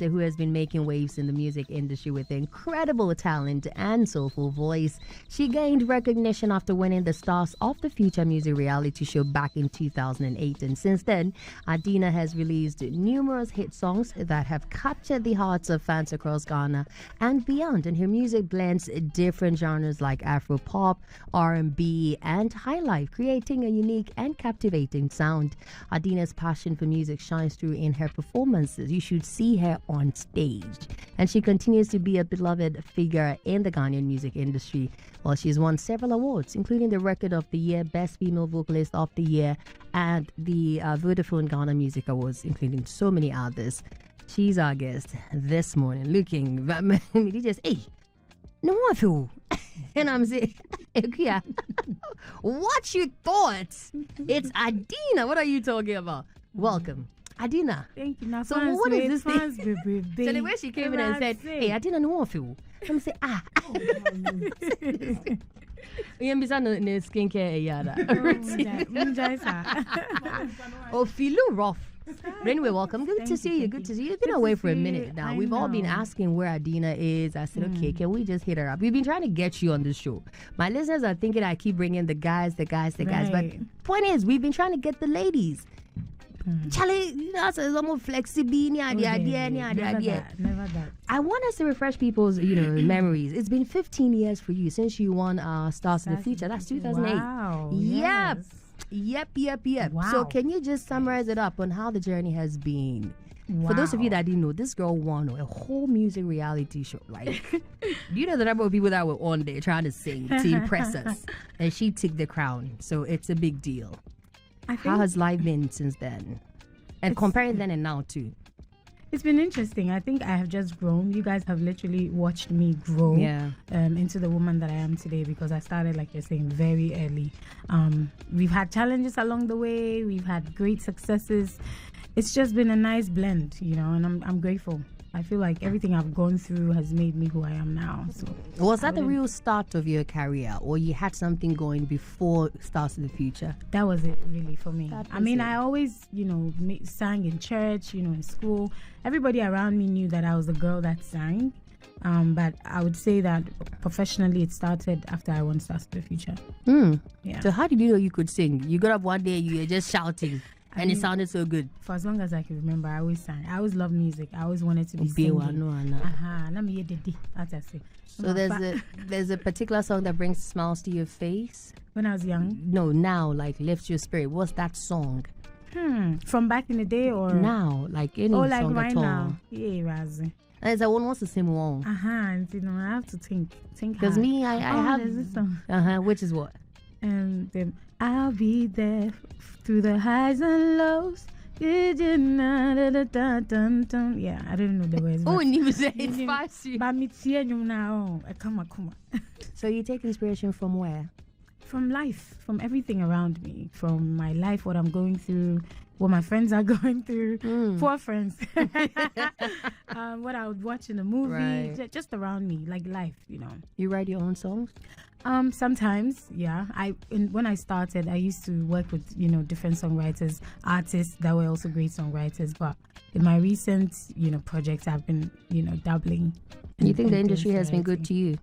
who has been making waves in the music industry with incredible talent and soulful voice. She gained recognition after winning the Stars of the Future music reality show back in 2008. And since then, Adina has released numerous hit songs that have captured the hearts of fans across Ghana and beyond. And her music blends different genres like Afro pop, R&B, and highlife, creating a unique and captivating sound. Adina's passion for music shines through in her performances. You should see her on stage, and she continues to be a beloved figure in the Ghanaian music industry. Well, she's won several awards, including the Record of the Year, Best Female Vocalist of the Year, and the Vodafone Ghana Music Awards, including so many others. She's our guest this morning, looking just hey, no one feel. And I'm saying, yeah, what you thought? It's Adina. What are you talking about? Welcome, Adina. Thank you. Now, so what is this thing? So the way she came in and said, "Hey, Adina, no one feel." I'm saying, You no skincare yada. Oh, feel rough. But anyway, welcome. Good to see you. Good to see you. You've been away for a minute now. We've all been asking where Adina is. I said, okay, can we just hit her up? We've been trying to get you on the show. My listeners are thinking I keep bringing the guys. But point is, we've been trying to get the ladies. Charlie, you know, it's almost flexible. Never that. I want us to refresh people's, memories. It's been 15 years for you since you won Stars of the Future. That's 2008. Wow. Yep. Wow. So can you just summarize it up on how the journey has been? Wow. For those of you that didn't know, this girl won a whole music reality show. Like, do you know the number of people that were on there trying to sing to impress us? And she took the crown. So it's a big deal. How has life been since then? And comparing then and now too. It's been interesting. I think I have just grown. You guys have literally watched me grow into the woman that I am today, because I started, like you're saying, very early. We've had challenges along the way. We've had great successes. It's just been a nice blend, and I'm grateful. I feel like everything I've gone through has made me who I am now. So was that the real start of your career, or you had something going before Stars of the Future? That was it, really, for me. I always, sang in church, in school. Everybody around me knew that I was the girl that sang. But I would say that professionally it started after I won Stars of the Future. Yeah. So how did you know you could sing? You got up one day, you were just shouting. And it sounded so good. For as long as I can remember, I always sang. I always loved music. I always wanted to be singing. So there's a particular song that brings smiles to your face? When I was young? No, now, like lifts your spirit. What's that song? From back in the day or? Now, like any song like right at all? Now. Yeah, Razi. There's a one wants to sing one. I have to think. Because me, I have this song. Which is what? I'll be there through the highs and lows. Yeah, I don't know the words. Oh, and you say it's spicy. But me now. Come. So you take inspiration from where? From life, from everything around me, from my life, what I'm going through, what my friends are going through. Poor friends. What I would watch in a movie, just around me, like life, You write your own songs? Sometimes, yeah. When I started, I used to work with, different songwriters, artists that were also great songwriters. But in my recent, projects, I've been, dabbling. You think the industry has been good to you?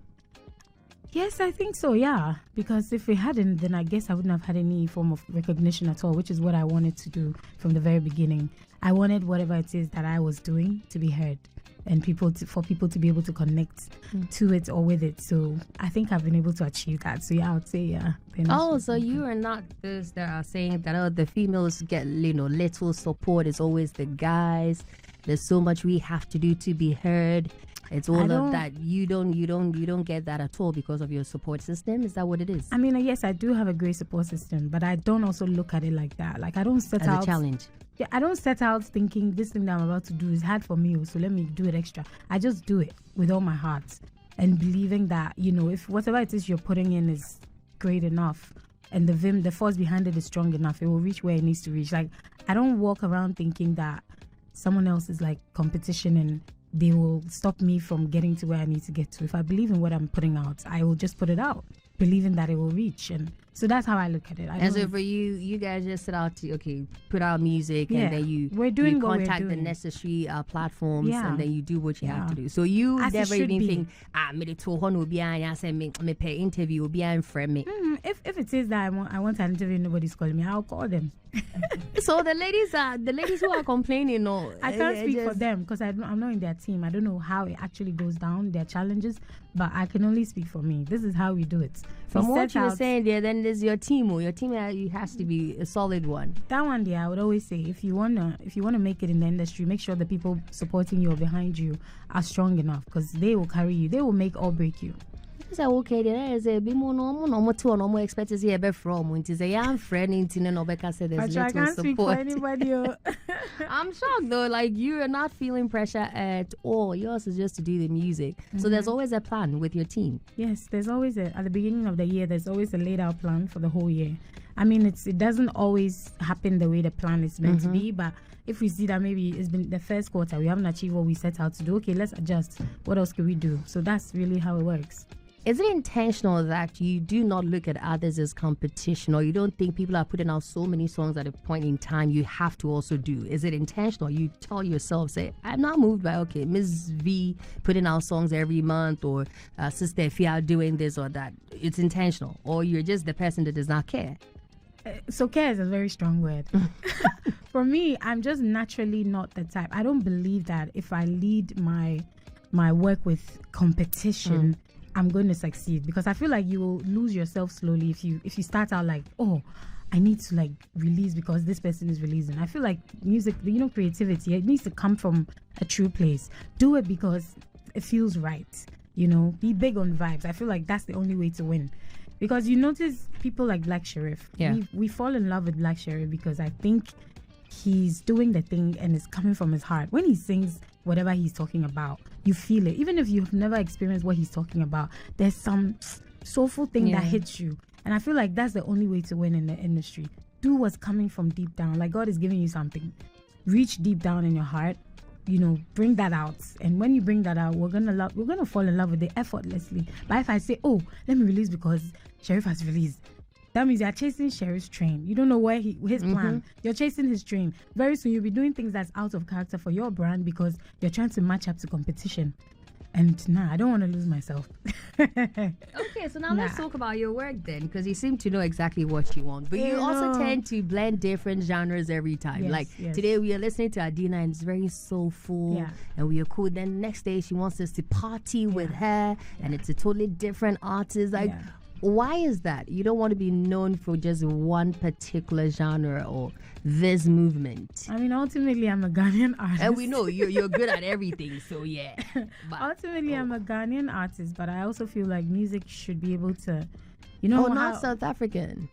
Yes, I think so, yeah. Because if it hadn't, then I guess I wouldn't have had any form of recognition at all, which is what I wanted to do from the very beginning. I wanted whatever it is that I was doing to be heard, and for people to be able to connect to it or with it. So I think I've been able to achieve that. So yeah, I would say yeah. So you are not those that are saying that the females get little support. It's always the guys. There's so much we have to do to be heard. It's all of that. You don't get that at all because of your support system. Is that what it is? I mean, yes, I do have a great support system, but I don't also look at it like that. Like I don't set out as a challenge. Yeah, I don't set out thinking this thing that I'm about to do is hard for me, so let me do it extra. I just do it with all my heart and believing that, if whatever it is you're putting in is great enough and the force behind it is strong enough, it will reach where it needs to reach. Like, I don't walk around thinking that someone else is like competition and they will stop me from getting to where I need to get to. If I believe in what I'm putting out, I will just put it out, believing that it will reach. And So that's how I look at it. And so for you guys just set out to put out music, and then we're doing you what contact we're the doing. necessary platforms, and then you do what you have to do. So you As it never should even be. think me to hono be I say me pay interview be I friend me. If it is that I want an interview, nobody's calling me, I'll call them. So the ladies who are complaining, no, I can't speak for them because I'm not in their team. I don't know how it actually goes down, their challenges, but I can only speak for me. This is how we do it. From what you're saying there, then there's your team. Your team has to be a solid one. That one there, I would always say, if you wanna make it in the industry, make sure the people supporting you or behind you are strong enough, because they will carry you. They will make or break you. Say okay, there is a bit more normal to normal expect to see a bit from when it is a young friend in Tina Nobeka said there's I little can't speak for support. anybody. I'm shocked though, like you are not feeling pressure at all. Yours is just to do the music. So there's always a plan with your team. Yes, there's always at the beginning of the year, there's always a laid out plan for the whole year. I mean, it doesn't always happen the way the plan is meant to be, but if we see that maybe it's been the first quarter, we haven't achieved what we set out to do, okay, let's adjust. What else can we do? So that's really how it works. Is it intentional that you do not look at others as competition, or you don't think people are putting out so many songs at a point in time you have to also do? Is it intentional? You tell yourself, say, I'm not moved by, okay, Ms. V putting out songs every month, or Sister Fia doing this or that. It's intentional, or you're just the person that does not care. So care is a very strong word. For me, I'm just naturally not the type. I don't believe that if I lead my work with competition, I'm going to succeed, because I feel like you will lose yourself slowly if you start out like, oh, I need to like release because this person is releasing. I feel like music, creativity, it needs to come from a true place. Do it because it feels right. Be big on vibes. I feel like that's the only way to win. Because you notice people like Black Sheriff. Yeah. We fall in love with Black Sheriff because I think he's doing the thing and it's coming from his heart. When he sings whatever he's talking about, you feel it. Even if you've never experienced what he's talking about, there's some soulful thing that hits you. And I feel like that's the only way to win in the industry. Do what's coming from deep down. Like God is giving you something. Reach deep down in your heart. Bring that out. And when you bring that out, we're gonna fall in love with it effortlessly. But if I say, oh, let me release because Sheriff has released, that means you're chasing Sheriff's train. You don't know where his plan. You're chasing his train. Very soon you'll be doing things that's out of character for your brand because you're trying to match up to competition. And I don't want to lose myself. Okay, so now let's talk about your work then, because you seem to know exactly what you want. But you also tend to blend different genres every time. Yes. Today we are listening to Adina and it's very soulful and we are cool. Then the next day she wants us to party with her and it's a totally different artist. Why is that? You don't want to be known for just one particular genre or this movement. I mean, ultimately, I'm a Ghanaian artist. And we know you're good at everything, so yeah. But, ultimately, I'm a Ghanaian artist, but I also feel like music should be able to, not South African.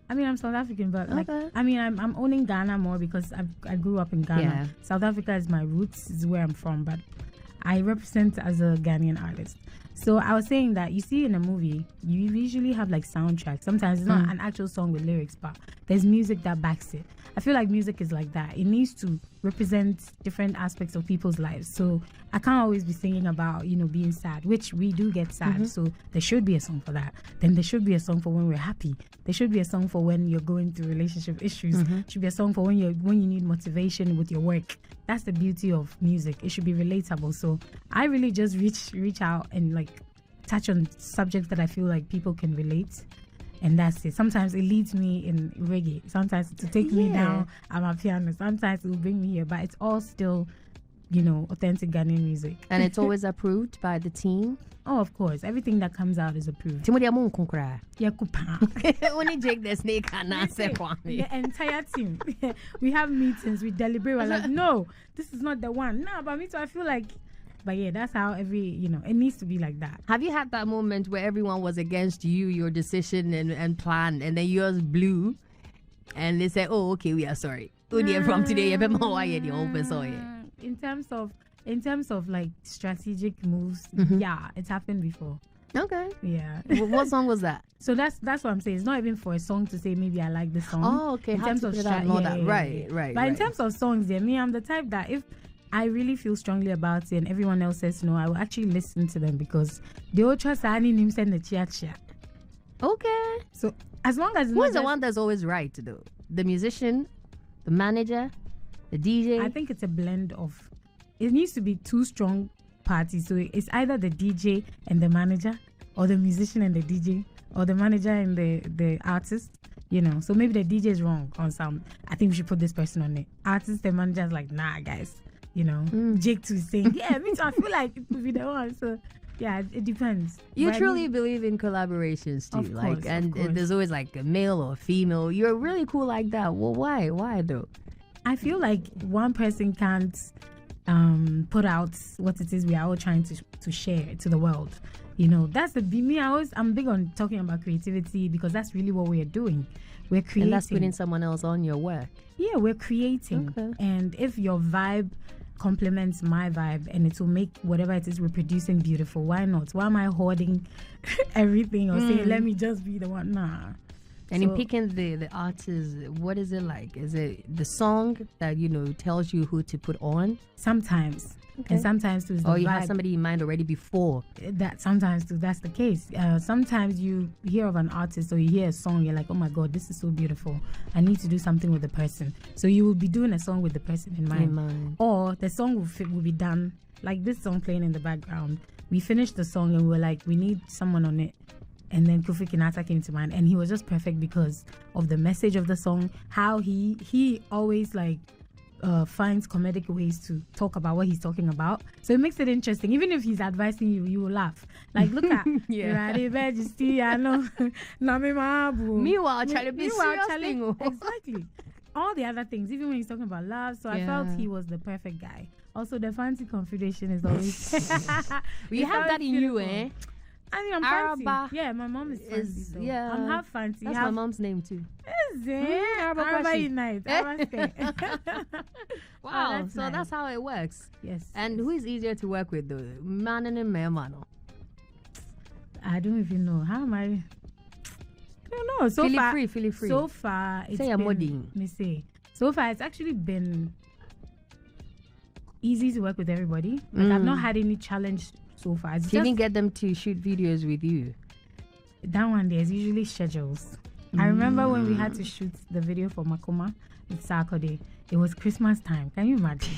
I mean, I'm South African, but I'm owning Ghana more because I grew up in Ghana. Yeah. South Africa is my roots, is where I'm from, but I represent as a Ghanaian artist. So I was saying that you see in a movie, you usually have like soundtracks. Sometimes it's not an actual song with lyrics, but there's music that backs it. I feel like music is like that. It needs to represent different aspects of people's lives. So I can't always be singing about, being sad, which we do get sad. So there should be a song for that. Then there should be a song for when we're happy. There should be a song for when you're going through relationship issues. Should be a song for when you need motivation with your work. That's the beauty of music. It should be relatable. So I really just reach out and like touch on subjects that I feel like people can relate. And that's it. Sometimes it leads me in reggae. Sometimes to take me down, I'm a piano. Sometimes it will bring me here. But it's all still, authentic Ghanaian music. And it's always approved by the team? Oh, of course. Everything that comes out is approved. Yeah, only Jake the Snake and answer the entire team. We have meetings, we deliberate. We're like, no, this is not the one. No, but me too, I feel like, but yeah, that's how it needs to be like that. Have you had that moment where everyone was against you, your decision and plan, and then yours blew, and they said, oh, okay, we are sorry. From today, in terms of like strategic moves, yeah, it's happened before. Okay. Yeah. What song was that? So that's what I'm saying. It's not even for a song to say maybe I like this song. Oh, okay. In terms of right. But in terms of songs, I'm the type that if I really feel strongly about it and everyone else says no, I will actually listen to them because they all trust Ani Nim send the chia. Okay. So As long as who's the one that's always right though? The musician, the manager, the DJ? I think it's a blend of. It needs to be two strong parties. So it's either the DJ and the manager, or the musician and the DJ, or the manager and the artist. You know, so maybe the DJ is wrong on some. I think we should put this person on it. Artist, the manager is like, nah, guys. You know, Jake too saying, yeah, me too. I feel like it would be the one. So yeah, it depends. You truly believe in collaborations too, of course, and there's always like a male or a female. You're really cool like that. Well, why? Why though? I feel like one person can't put out what it is we are all trying to share to the world. You know, that's I'm big on talking about creativity because that's really what we're doing. We're creating. And that's putting someone else on your work. Yeah, we're creating. Okay. And if your vibe complements my vibe and it will make whatever it is we're producing beautiful, why not? Why am I hoarding everything or saying, let me just be the one? Nah. And in picking the artists, what is it like? Is it the song that, tells you who to put on? Sometimes. Okay. And sometimes too, you have somebody in mind already before. That sometimes too, that's the case. Sometimes you hear of an artist or you hear a song, you're like, oh my God, this is so beautiful. I need to do something with the person. So you will be doing a song with the person in mind. Or the song will be done, like this song playing in the background. We finished the song and we were like, we need someone on it. And then Kofi Kinata came to mind, and he was just perfect because of the message of the song, how he always finds comedic ways to talk about what he's talking about. So it makes it interesting. Even if he's advising you, you will laugh. Like, look at Meanwhile, Charlie, exactly. All the other things, even when he's talking about love. So I felt he was the perfect guy. Also, the fancy configuration is always. We have that in you, eh? I mean, I'm Araba fancy. Yeah, my mom is fancy. So yeah, I'm half fancy. That's my mom's name too. Is it? Araba Unite. Wow, that's so nice. That's how it works. Yes. And who is easier to work with though? Man and man? I don't even know. How am I? I don't know. Feel free. So far, it's been, let me say. So far, it's actually been easy to work with everybody. Like I've not had any challenge so far. It's even get them to shoot videos with you. That one, there's usually schedules. I remember when we had to shoot the video for Makoma in Saturday. It was Christmas time. Can you imagine?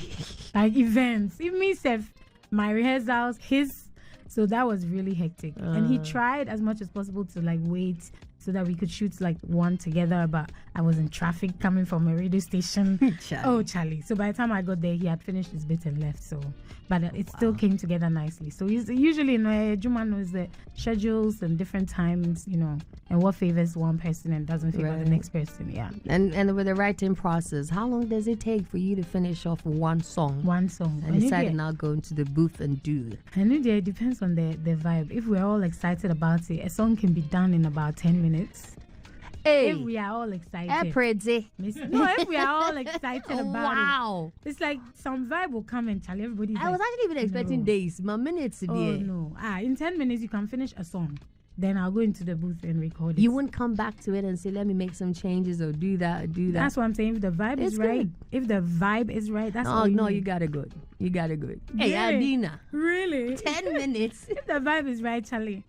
Like events. Even me, my rehearsals, so that was really hectic. And he tried as much as possible to wait so that we could shoot one together, but I was in traffic coming from a radio station. Charlie. So by the time I got there, he had finished his bit and left. So, but it still came together nicely. So usually, Juma knows the schedules and different times, and what favors one person and doesn't favor the next person. Yeah. And with the writing process, how long does it take for you to finish off one song? One song. And decide to now go into the booth and do it. And it depends on the vibe. If we're all excited about it, a song can be done in about 10 minutes. Hey, if we are all excited. If we are all excited about it. It's like some vibe will come and tell everybody. I was actually even expecting days. My minutes today. Oh no. In 10 minutes you can finish a song. Then I'll go into the booth and record it. You wouldn't come back to it and say, let me make some changes or do that. That's what I'm saying. If the vibe is right, that's all you got it good. You got it good. Hey, Adina. Really? 10 minutes. If the vibe is right, Charlie.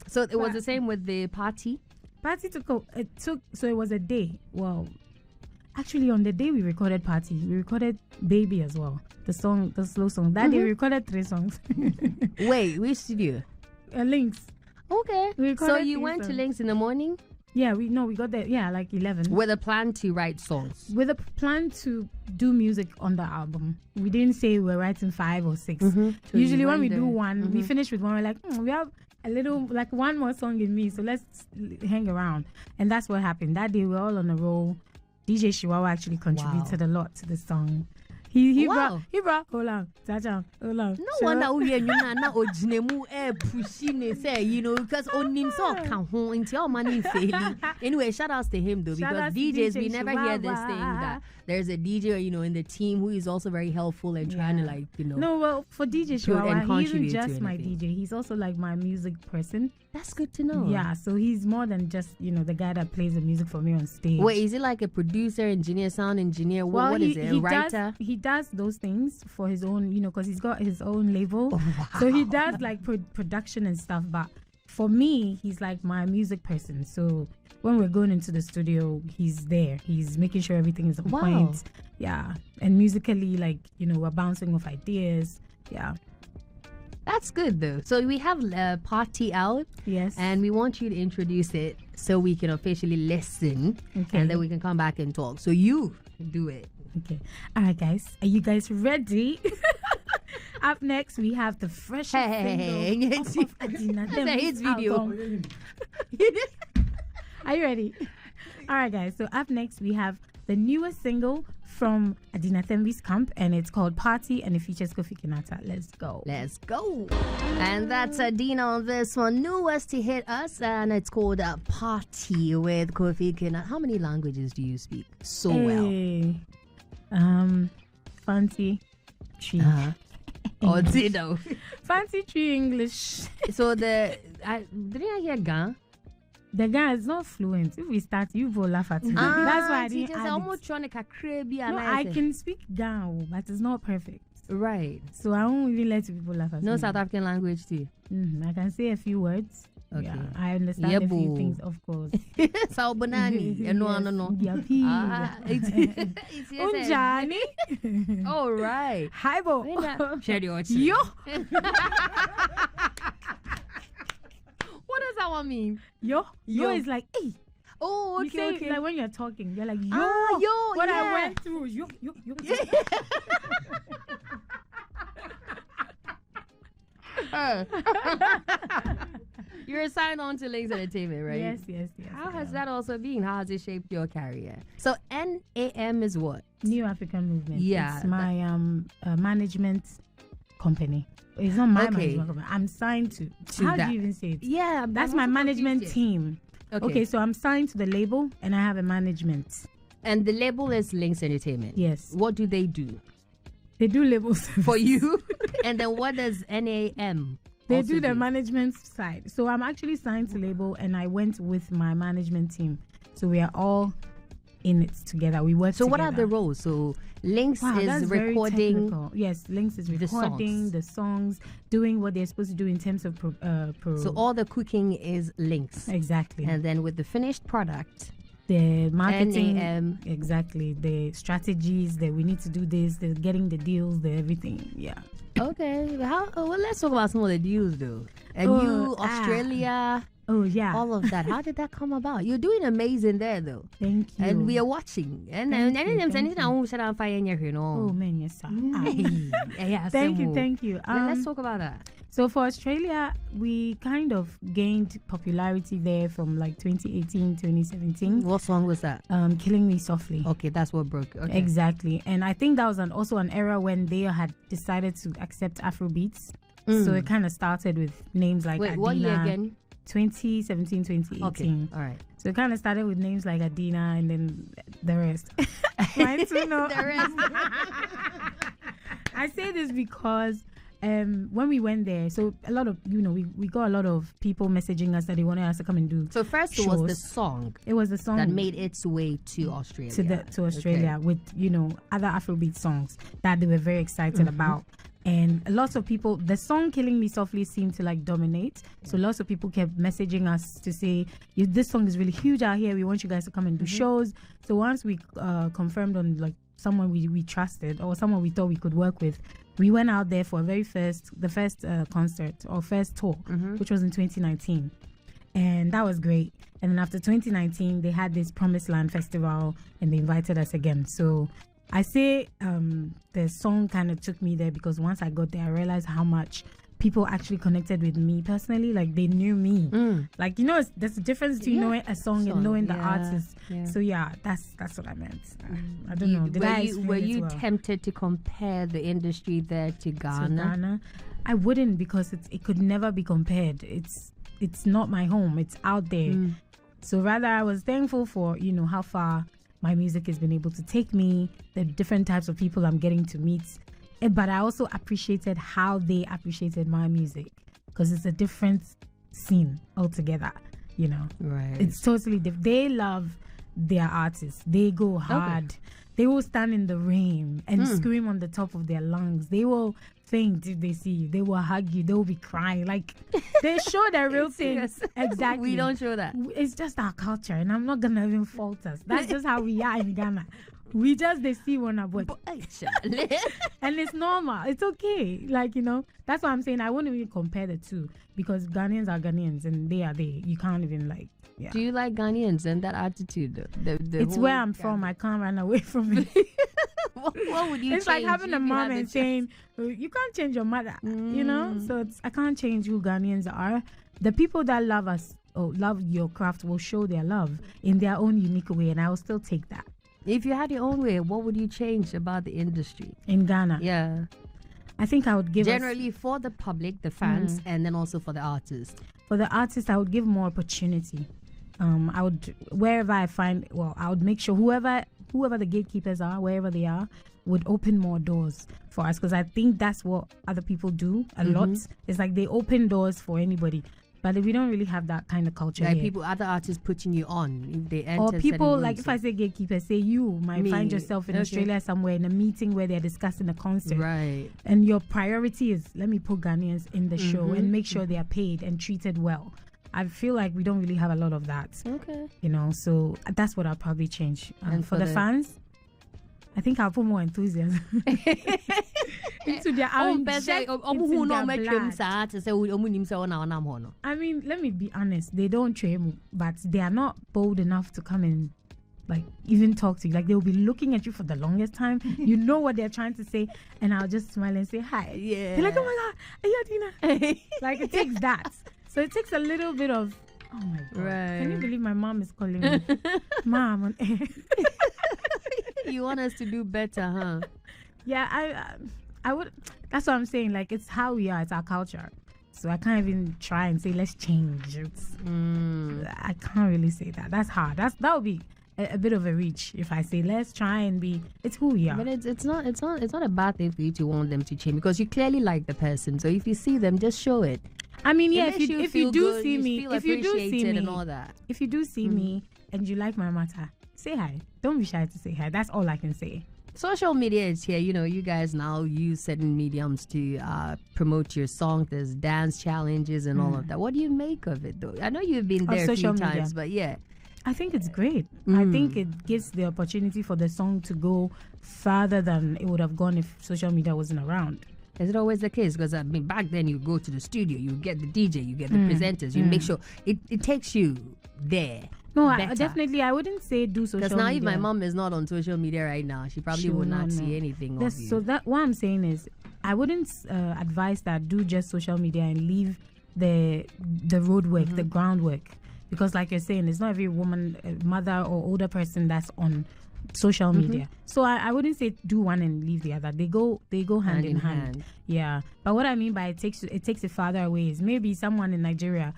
So it was the same with the party? So it was a day. Well, actually on the day we recorded Party, we recorded Baby as well. The slow song. That day we recorded 3 songs. Wait, which studio? Links. Okay. So you went to Links in the morning? Yeah, we got there. Yeah, 11. With a plan to write songs. With a plan to do music on the album. We didn't say we're writing 5 or 6. So usually when we do one, we finish with one. We're like, we have a little one more song in me, so let's hang around. And that's what happened. That day we're all on a roll. DJ Shiwawa actually contributed a lot to the song. He brought hold on. No wonder we are not original pushing say, because on him so can home into your money failing. Anyway, shout outs to him though, because DJs we never hear this thing that there's a DJ, in the team who is also very helpful and trying to No, well, for DJ Shiwawa, he isn't just my DJ. He's also my music person. That's good to know. Yeah, so he's more than just, the guy that plays the music for me on stage. Wait, is it like a producer, engineer, sound engineer? What is it? A writer? He does those things for his own, because he's got his own label. Oh, wow. So he does production and stuff, but for me, he's like my music person. So when we're going into the studio, he's there. He's making sure everything is on point. Yeah. And musically, like, we're bouncing off ideas. Yeah. That's good though. So we have Party out. Yes. And we want you to introduce it so we can officially listen. Okay. And then we can come back and talk. So you do it. Okay. All right, guys. Are you guys ready? Up next, we have the freshest single of Adina Thembi's album. Are you ready? All right, guys. So up next, we have the newest single from Adina Thembi's camp, and it's called Party, and it features Kofi Kinata. Let's go. Let's go. And that's Adina on this one. Newest to hit us, and it's called Party with Kofi Kinata. How many languages do you speak so well? Fancy tree. Or Zido. Fancy tree English. So didn't I hear Gan? The guy is not fluent. If we start, you will laugh at me. That's why I didn't add it. I can speak Gan, but it's not perfect. Right. So I won't really let people laugh at me. No South African language too. I can say a few words. Okay. Yeah, I understand a few things, of course. Sao banani? No. Unjani. All right. Hi, bo. Yo. What does that one mean? Yo is like, hey. Oh, okay, you say, like when you're talking, you're like, yo. Yo, what I went through, yo. You're signed on to Links Entertainment, right? Yes. How has that also been? How has it shaped your career? So NAM is what? New African Movement. Yeah. It's my management company. It's not my management company. I'm signed to how that. do you even say it? Yeah. That's my management team. Okay, so I'm signed to the label and I have a management. And the label is Links Entertainment. Yes. What do they do? They do labels for you. And then what does NAM? They do the management side. So I'm actually signed to label and I went with my management team. So we are all in it together. We work together. So what are the roles? So Links is recording. Yes, Links is recording the songs, doing what they're supposed to do in terms of So all the cooking is Links. Exactly. And then with the finished product, the marketing, NAM. Exactly, the strategies that we need to do this, the getting the deals, the everything. Yeah. Okay. Well, let's talk about some of the deals though. And you, Australia. Oh yeah. All of that. How did that come about? You're doing amazing there though. Thank you. And we are watching. And Oh man, yes sir. Thank you. Let's talk about that. So for Australia, we kind of gained popularity there from like 2018, 2017. What song was that? Killing Me Softly. Okay, that's what broke. Okay. Exactly. And I think that was also an era when they had decided to accept Afrobeats. So it kind of started with names like Adina. What year again? 2017, 2018. Okay, all right. So it kind of started with names like Adina and then the rest. Mine too, no. The rest. I say this because when we went there, so a lot of, we got a lot of people messaging us that they wanted us to come and do. So first shows. It was the song. It was the song that made its way to Australia. To Australia with, other Afrobeat songs that they were very excited about. And lots of people, the song Killing Me Softly seemed to like dominate. So lots of people kept messaging us to say, this song is really huge out here. We want you guys to come and do shows. So once we confirmed on like someone we trusted or someone we thought we could work with, we went out there for the first concert or first tour, which was in 2019. And that was great. And then after 2019, they had this Promised Land Festival and they invited us again. So I say the song kind of took me there because once I got there, I realized how much people actually connected with me personally. Like they knew me. Like, there's a difference between knowing a song and knowing the artist. Yeah. So yeah, that's what I meant. I don't know. Were you tempted to compare the industry there to Ghana? I wouldn't because it could never be compared. It's not my home. It's out there. So rather, I was thankful for how far my music has been able to take me, the different types of people I'm getting to meet. But I also appreciated how they appreciated my music because it's a different scene altogether, Right. It's totally different. They love their artists. They go hard. Okay. They will stand in the rain and scream on the top of their lungs. They will faint if they see you. They will hug you. They will be crying. Like, they show their real things. Exactly. We don't show that. It's just our culture, and I'm not gonna even fault us. That's just how we are in Ghana. We just they see one about, and it's normal. It's okay. Like, that's what I'm saying. I wouldn't even compare the two because Ghanaians are Ghanaians and they are they. You can't even like. Yeah. Do you like Ghanaians and that attitude? It's where I'm from. I can't run away from it. What would you? It's change like having a mom and saying you can't change your mother. So I can't change who Ghanaians are. The people that love us or love your craft will show their love in their own unique way, and I will still take that. If you had your own way, what would you change about the industry in Ghana? Yeah, I think I would give generally for the public, the fans, and then also for the artists. For the artists, I would give more opportunity. I would, wherever I find, I would make sure whoever the gatekeepers are, wherever they are, would open more doors for us, because I think that's what other people do a lot. It's like they open doors for anybody. But we don't really have that kind of culture like here. Other artists putting you on if they enter. Or people, like if I say gatekeeper, say you might find yourself in Australia somewhere in a meeting where they're discussing a concert. Right. And your priority is, let me put Ghanaians in the show and make sure they are paid and treated well. I feel like we don't really have a lot of that. Okay. So that's what I'll probably change. And for the fans, I think I'll put more enthusiasm into their own blood. I mean, let me be honest. They don't train, but they are not bold enough to come and like even talk to you. Like, they'll be looking at you for the longest time. You know what they're trying to say, and I'll just smile and say hi. Yeah. They're like, oh my God, are you Adina? Like, it takes that. So it takes a little bit of, oh my God. Right. Can you believe my mom is calling me? Mom on air. You want us to do better, huh? Yeah, I would. That's what I'm saying. Like, it's how we are. It's our culture. So I can't even try and say let's change. I can't really say that. That's hard. That would be a bit of a reach if I say let's try and be. It's who we are. But it's not a bad thing for you to want them to change, because you clearly like the person. So if you see them, just show it. I mean, yeah. If you do see me, and all that. If you do see me and you like my matter, say hi. Don't be shy to say hi. That's all I can say. Social media is here. You guys now use certain mediums to promote your song. There's dance challenges and all of that. What do you make of it, though? I know you've been there a few times, but yeah. I think it's great. I think it gives the opportunity for the song to go further than it would have gone if social media wasn't around. Is it always the case? Because I mean, back then you go to the studio, you get the DJ, you get the presenters, you make sure it takes you there. No, I wouldn't say do social media. Because now if my mom is not on social media right now, she probably would not see anything of you. So that what I'm saying is, I wouldn't advise that do just social media and leave the road work, the groundwork. Because like you're saying, it's not every woman, mother or older person that's on social media. So I wouldn't say do one and leave the other. They go hand in hand. Yeah. But what I mean by it takes it farther away is maybe someone in Nigeria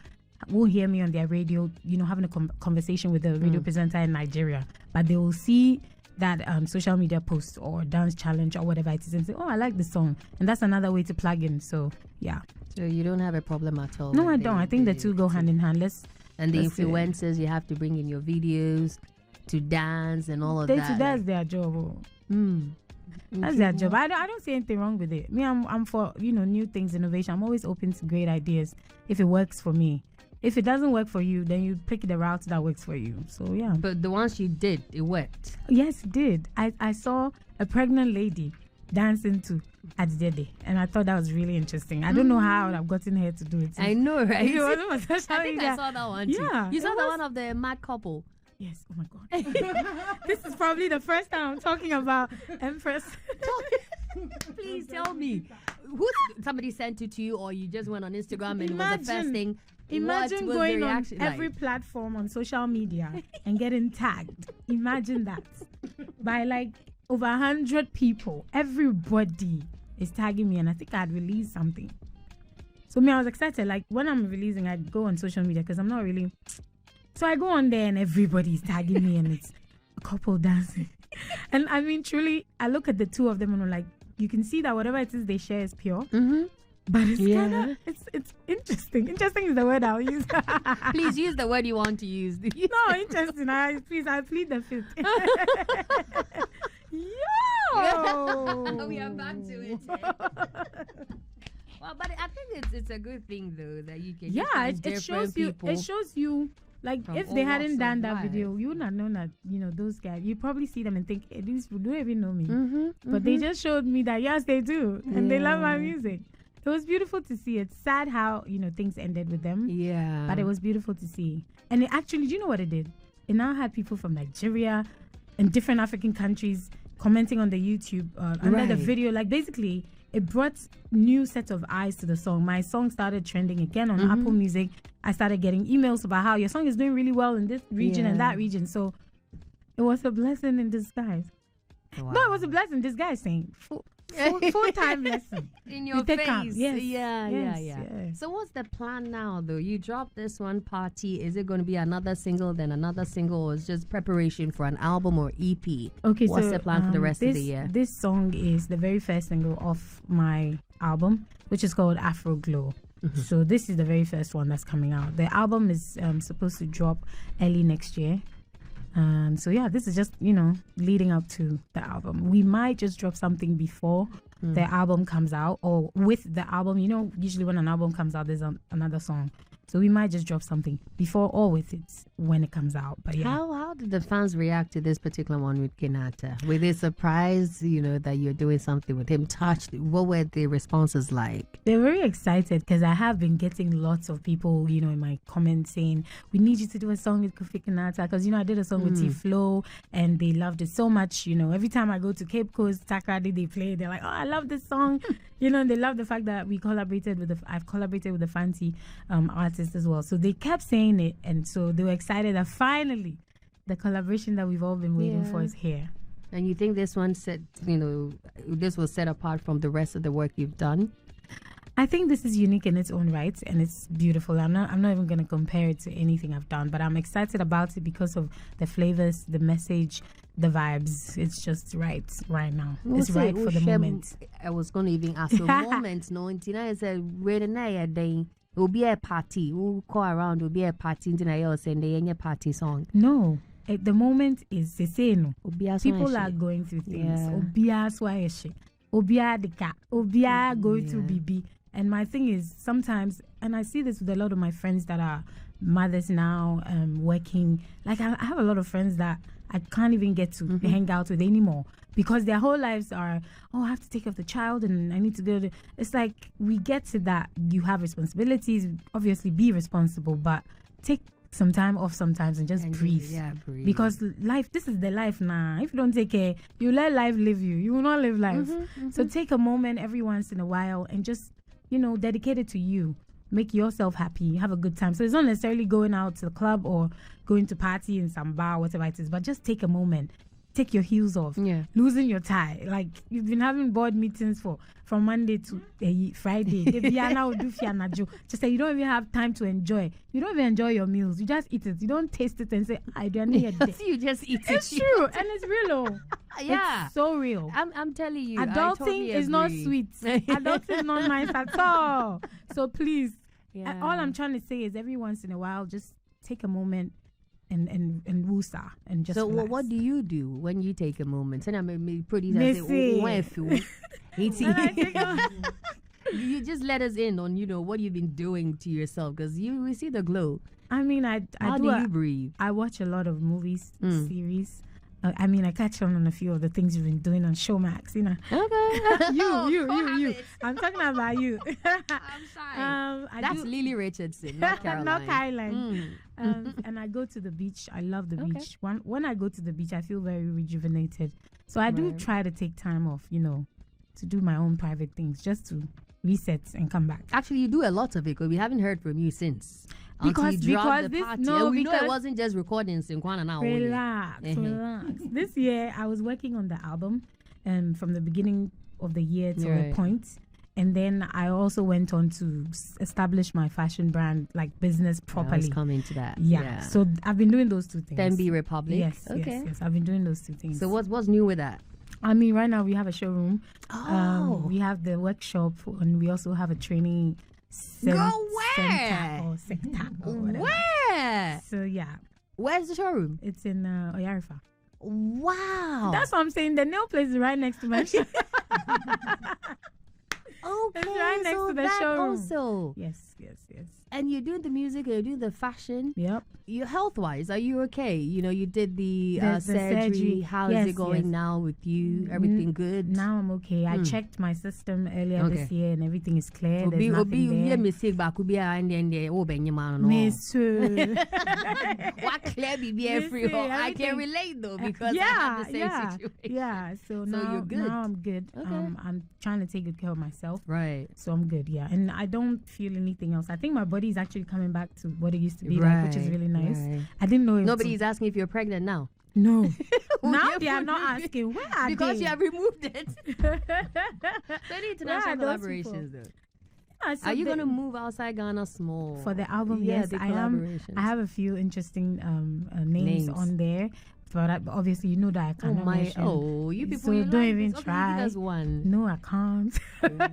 will hear me on their radio, having a conversation with a radio presenter in Nigeria, but they will see that social media post or dance challenge or whatever it is and say, oh, I like the song, and that's another way to plug in. So yeah. So you don't have a problem at all? No, I don't. I think the two go hand in hand. And the influencers, you have to bring in your videos to dance and all of that. That's their job. That's their job. I don't see anything wrong with it. Me, I'm for new things, innovation. I'm always open to great ideas if it works for me. If it doesn't work for you, then you pick the route that works for you. So yeah. But the ones you did, it worked. Yes, it did. I saw a pregnant lady dancing to Adidede, and I thought that was really interesting. I don't know how I would have gotten her to do it. I know, right? I think I saw that one too. Yeah, you saw the one of the mad couple. Yes. Oh my God. This is probably the first time I'm talking about Empress. Please tell me. Somebody sent it to you, or you just went on Instagram and it was the first thing? Imagine going on every platform on social media and getting tagged. Imagine that. By like over 100 people. Everybody is tagging me, and I think I'd released something. So I was excited. Like when I'm releasing, I go on social media because I'm not really. So I go on there and everybody's tagging me, and it's a couple dancing. And I mean, truly, I look at the two of them and I'm like, you can see that whatever it is they share is pure. But it's kinda, it's interesting. Interesting is the word I'll use. Please use the word you want to use. No, interesting. I plead the fifth. Yo! Oh, we are back to it. Well, but I think it's a good thing though that you can. Yeah, it shows you. It shows you. Like if they hadn't done that video, you would not know that those guys. You probably see them and think these people don't even know me, but they just showed me that yes, they do, and they love my music. It was beautiful to see. It's sad how things ended with them. Yeah, but it was beautiful to see. And it actually, do you know what it did? It now had people from Nigeria and different African countries commenting on the YouTube under the video. Like basically, it brought new set of eyes to the song. My song started trending again on Apple Music. I started getting emails about how your song is doing really well in this region and that region. So it was a blessing in disguise. Wow. No, it was a blessing in disguise, saying full-time lesson. In your face. Yes. Yeah. So what's the plan now, though? You dropped this one, Party. Is it going to be another single, then another single, or is just preparation for an album or EP? Okay, what's the plan for the rest of the year? This song is the very first single of my album, which is called Afro Glow. So this is the very first one that's coming out. The album is supposed to drop early next year. So yeah, this is just leading up to the album. We might just drop something before the album comes out, or with the album. Usually when an album comes out, there's another song. So we might just drop something before or with it when it comes out. But yeah. How did the fans react to this particular one with Kenyatta? Were they surprised, that you're doing something with him? Touched? What were the responses like? They're very excited because I have been getting lots of people, in my comments saying, we need you to do a song with Kofi Kenyatta. Because, I did a song with T-Flow and they loved it so much. Every time I go to Cape Coast, Takrady, they play. They're like, oh, I love this song. And they love the fact that I've collaborated with the Fancy artist as well. So they kept saying it, and so they were excited that finally the collaboration that we've all been waiting for is here. And you think this one this was set apart from the rest of the work you've done? I think this is unique in its own right, and it's beautiful. I'm not even going to compare it to anything I've done, but I'm excited about it because of the flavors, the message, the vibes. It's just right now. It's right for the moment. I was going to even ask the moment. No, I said, where the night day will be a party. We'll call around. Will be a party. And the party song. No. At the moment is the same. People are going through things. Obia swayeshi. Obia deka. Obia going through BB. And my thing is sometimes, and I see this with a lot of my friends that are mothers now, working. Like I have a lot of friends that I can't even get to hang out with anymore because their whole lives are, I have to take care of the child and I need to do it. It's like we get to that. You have responsibilities. Obviously, be responsible, but take some time off sometimes and just breathe. Breathe. Because life, this is the life now. If you don't take care, you let life live you. You will not live life. So take a moment every once in a while and just, dedicate it to you. Make yourself happy. Have a good time. So it's not necessarily going out to the club or going to party in some bar, whatever it is, but just take a moment. Take your heels off. Losing your tie. Like you've been having board meetings from Monday to Friday. Just say you don't even have time to enjoy. You don't even enjoy your meals. You just eat it. You don't taste it and say, I don't need it. You just eat it. It's true. And it's real. Yeah. It's so real. I'm telling you. Adulting totally is not sweet. Adulting is not nice at all. So please, all I'm trying to say is every once in a while, just take a moment and woosa and just. So relax. What do you do when you take a moment? And I'm pretty. You just let us in on what you've been doing to yourself because we see the glow. I mean, how do you breathe? I watch a lot of movies, series. I catch on a few of the things you've been doing on Showmax, Okay. you. I'm talking about you. I'm sorry. That's Lily Richardson, not Caroline. Not Caroline. And I go to the beach. I love the beach. When I go to the beach, I feel very rejuvenated. So I do try to take time off, to do my own private things, just to reset and come back. Actually, you do a lot of it because we haven't heard from you since. Because we this know it wasn't just recordings in Kwana now. Relax. This year I was working on the album from the beginning of the year to a point. And then I also went on to establish my fashion brand, like business properly. Let's come into that. Yeah. So I've been doing those two things. Thembi Republic. Yes. I've been doing those two things. So what's new with that? I mean, right now we have a showroom. We have the workshop, and we also have a training center or sector or whatever. Where? So yeah. Where's the showroom? It's in Oyarifa. Wow. That's what I'm saying. The nail place is right next to my shop. Okay, It's right next so to the that showroom. also. Yes. And you're doing the music, you're doing the fashion. Yep. You health-wise, are you okay? You know, you did the surgery. surgery. How is Yes, it going yes. now with you? Everything good? Now I'm okay. I checked my system earlier this year and everything is clear. There's nothing there. Mistake back could be and then Monsieur. What clear be every I can relate though because I have the same situation. Yeah. So now you're good. Now I'm good. Okay. I'm trying to take good care of myself. Right. So I'm good, yeah. And I don't feel anything else. I think my body is actually coming back to what it used to be like, which is really nice. Right. I didn't know it. Nobody's asking if you're pregnant now. No. Now they are not asking. Where are because they? you have removed it. So the international collaborations though. Yeah, so are you going to move outside Ghana small? For the album, Yeah, yes, the I am. collaborations. I have a few interesting names on there. But obviously, you know that I cannot mention. Oh, you people, so you don't like even this. try. Okay, give us one. No, I can't.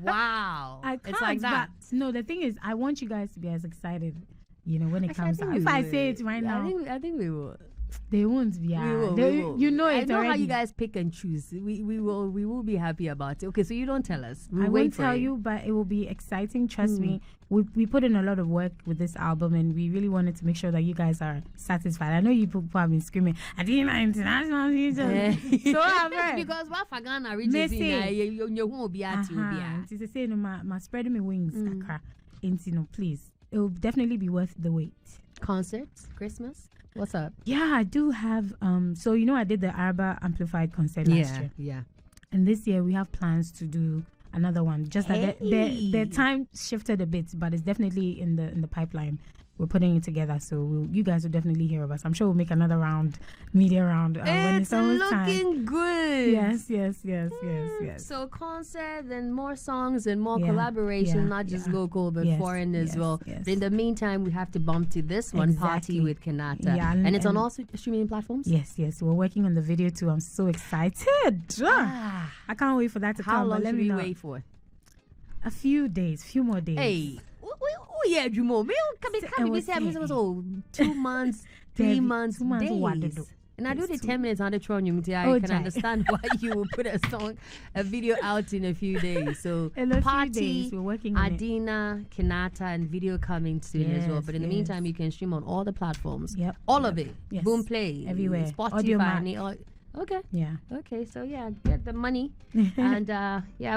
Wow. I can't. It's like that. But no, the thing is, I want you guys to be as excited, when it comes out. If I say it right now, I think we will. They won't be. We will. You know it I know already. how you guys pick and choose. We will be happy about it. Okay, so you don't tell us. I won't tell you, but it will be exciting. Trust me. We put in a lot of work with this album, and we really wanted to make sure that you guys are satisfied. I know you people have been screaming, Adina International Season. So I'm right. Because what for Ghana region, you won't be at you. It's the same. My spreading my wings. Please. It will definitely be worth the wait. Concerts, Christmas. What's up? Yeah, I do have. So I did the Arba Amplified concert last year. Yeah. And this year we have plans to do another one. Just that the time shifted a bit, but it's definitely in the pipeline. We're putting it together, so you guys will definitely hear of us. I'm sure we'll make another media round. When it's almost looking time. Good. Yes. So concert and more songs and more collaboration, not just local but foreign as well. Yes. But in the meantime, we have to bump to this one, Party with Kanata. Yeah, and it's on all streaming platforms? Yes. We're working on the video too. I'm so excited. I can't wait for that to come. How long should we wait for? A few more days. Hey. Yeah, Jumo. 2 months, 3 months, days. And I do the 10 minutes on the tron. I can understand why you will put a video out in a few days. So Party, we're working on Adina, Kanata, and video coming soon as well. But in the meantime, you can stream on all the platforms. Yep. All of it. Yes. Boom Play. Everywhere. Spotify. Okay. Yeah. Okay. So get the money, and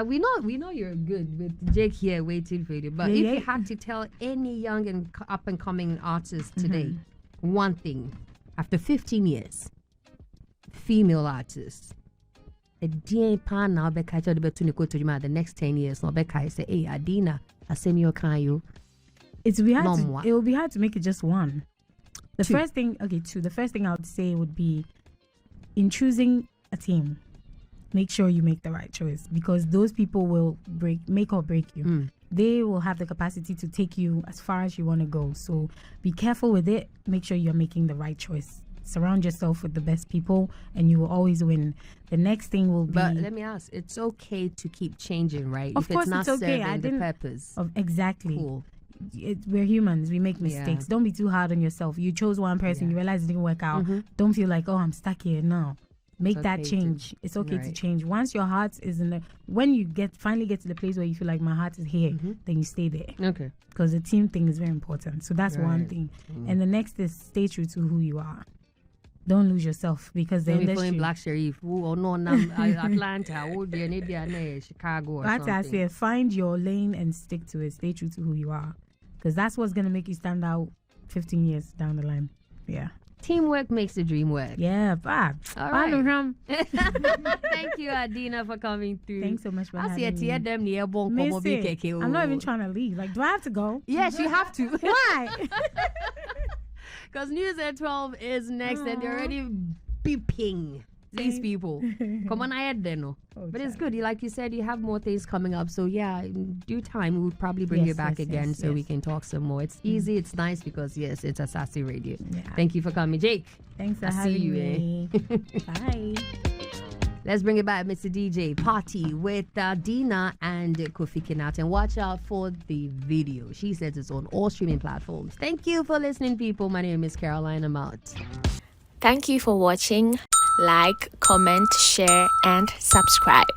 we know you're good with Jake here waiting for you. But if you had to tell any young and up and coming artist today, one thing, after 15 years, female artists, the next 10 years, I say, hey Adina, I say me you. It will be hard to make it just one. The first thing I would say would be, in choosing a team, make sure you make the right choice, because those people will make or break you. They will have the capacity to take you as far as you want to go. So be careful with it. Make sure you're making the right choice. Surround yourself with the best people, and you will always win. The next thing will be... But let me ask, it's okay to keep changing, right? Of course, it's okay. Serving the purpose. Exactly. Cool. We're humans. We make mistakes. Don't be too hard on yourself. You chose one person, you realize it didn't work out. Don't feel like, I'm stuck here. No, make that change. It's okay to change. Once your heart is when you finally get to the place where you feel like my heart is here, then you stay there. Okay. Because the team thing is very important. So that's one thing. And the next is stay true to who you are. Don't lose yourself, because the industry... Black Sheriff, Atlanta, Chicago or something. I say, find your lane and stick to it. Stay true to who you are, because that's what's going to make you stand out 15 years down the line. Yeah. Teamwork makes the dream work. Yeah, bad. All right. Thank you, Adina, for coming through. Thanks so much for having me. Missy, I'm not even trying to leave. Like, do I have to go? Yes, you have to. Why? Because News at 12 is next, and they're already beeping these people. Come on, I had them. But it's good. Like you said, you have more things coming up. So in due time, we'll probably bring you back again so we can talk some more. It's easy. It's nice because, it's a sassy radio. Yeah. Thank you for coming, Jake. Thanks for having me. Bye. Let's bring it back, Mr. DJ. Party with Dina and Kofi Kinat. And watch out for the video. She says it's on all streaming platforms. Thank you for listening, people. My name is Caroline. I'm out. Thank you for watching. like, comment, share, and subscribe.